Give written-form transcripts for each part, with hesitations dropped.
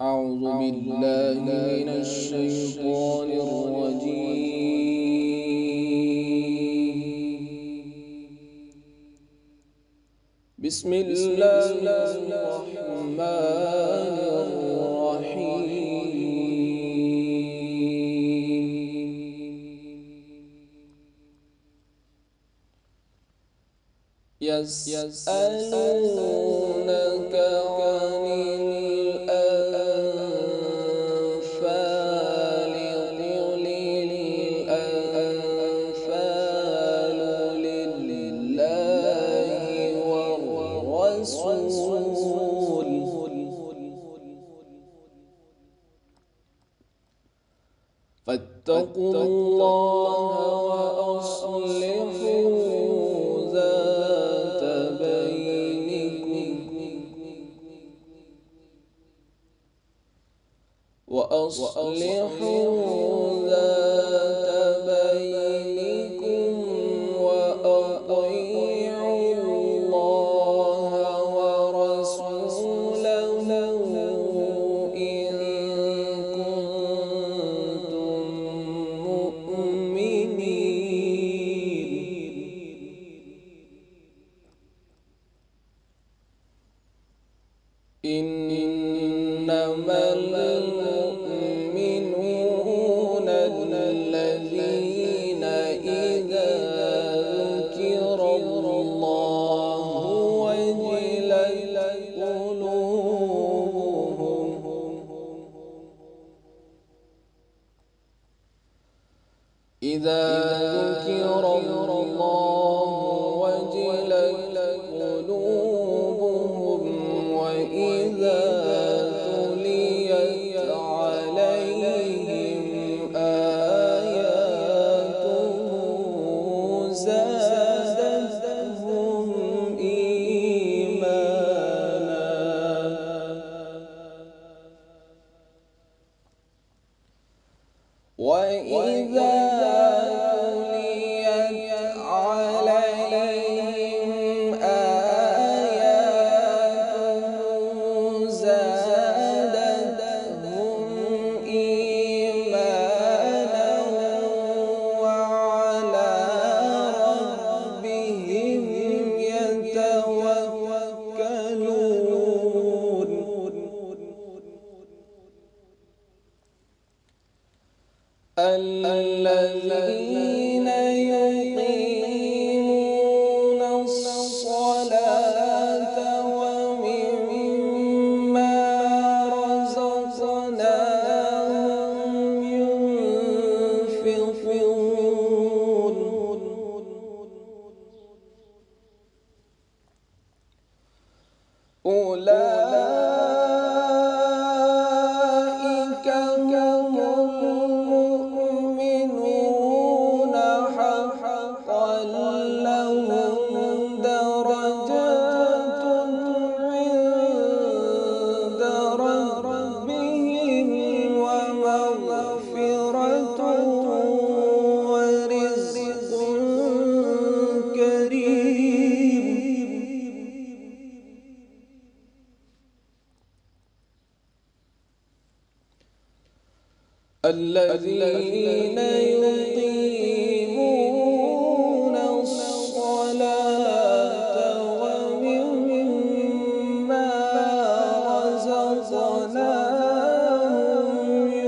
أعوذ بالله من الشيطان الرجيم. بسم الله الرحمن الرحيم. يسألونك عن الأنفال قل الأنفال لله والرسول فاتقوا الله وأصلحوا ذات بينكم وأطيعوا الله ورسوله إن كنتم مؤمنين. إنما المؤمنون الذين إذا ذكر الله وجلت قلوبهم إذا ذكر الله وجلت قلوبهم وإذا تليت عليهم آياته زادتهم إيمانا وإذا تليت عليهم آياته زادتهم إيمانا وعلى ربهم يتوكلون. الذين يقيمون الصلاة ومما رزقناهم ينفقون أولئك هم المؤمنون حقا لهم درجات عند ربهم ومغفرة ورزق كريم. الذين يقيمون الصلاة ومما رزقناهم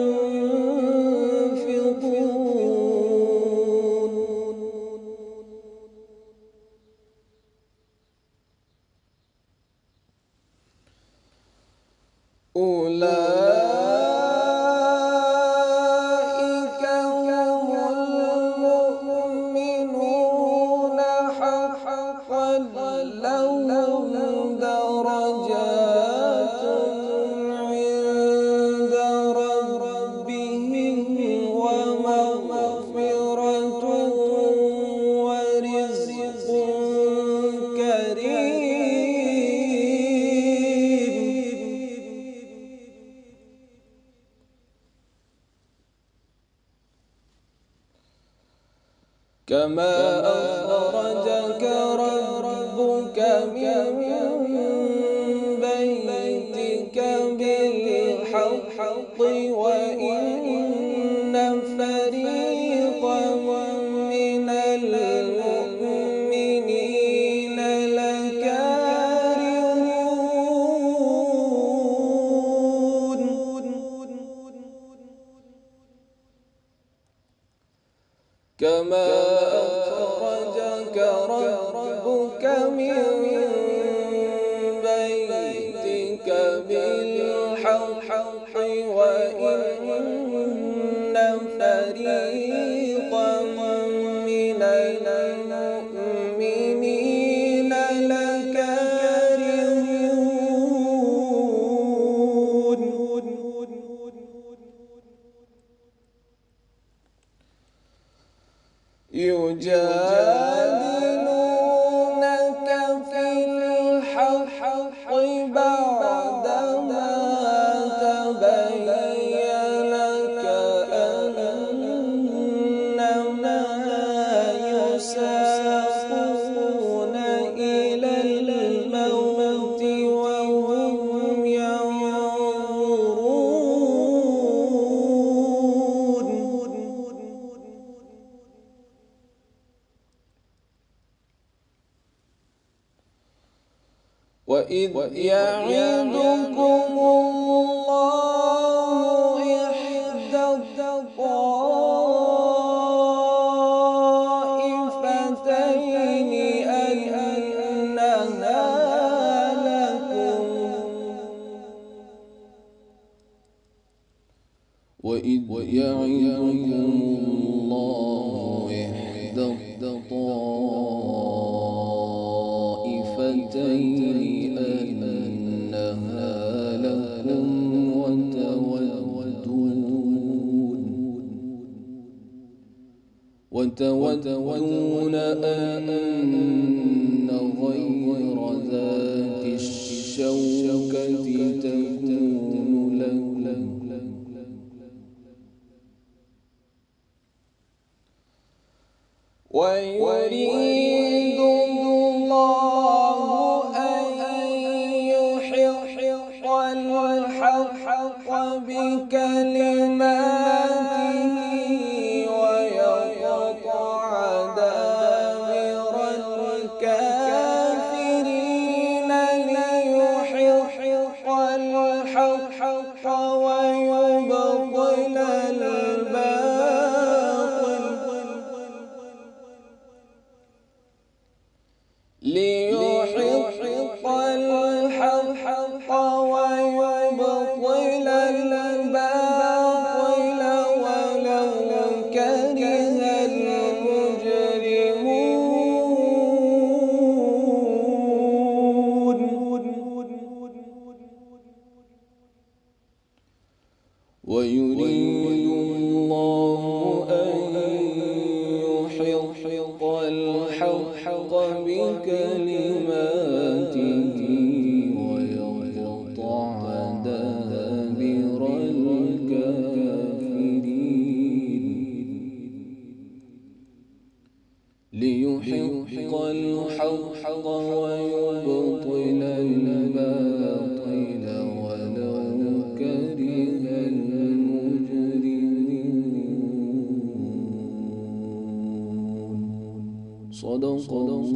ينفقون أولئك هم المؤمنون حقا لهم درجات عند ربهم ومغفرة ورزق كريم. كما أخرجك ربك من بيتك بالحق وإن فريقا من المؤمنين لكارهون كما أخرجك ربك من بيتك بالحق وإن فريقا من المؤمنين لكارهون يجادلونك في الحق بعدما تبين كأنما يساقون إلى الموت وهم ينظرون وإذ يعدكم الله إحدى الطائفتين أنها لكم وإذ يعدكم الله إحدى الطائفتين أنها لكم وتودون أن غير ذات الشوكة تكون لكم ويريد الله أن يحق الحق بكلماته ويقطع دابر الكافرين ليحق الحق ويبطل ليحق الحق ويبطل الباطل ولو كره المجرمون ويريد الله أن يحق الحق بكلماته ويقطع دابر الكافرين ليحق الحق ويبطل الباطل ولو كره المجرمون صدق الله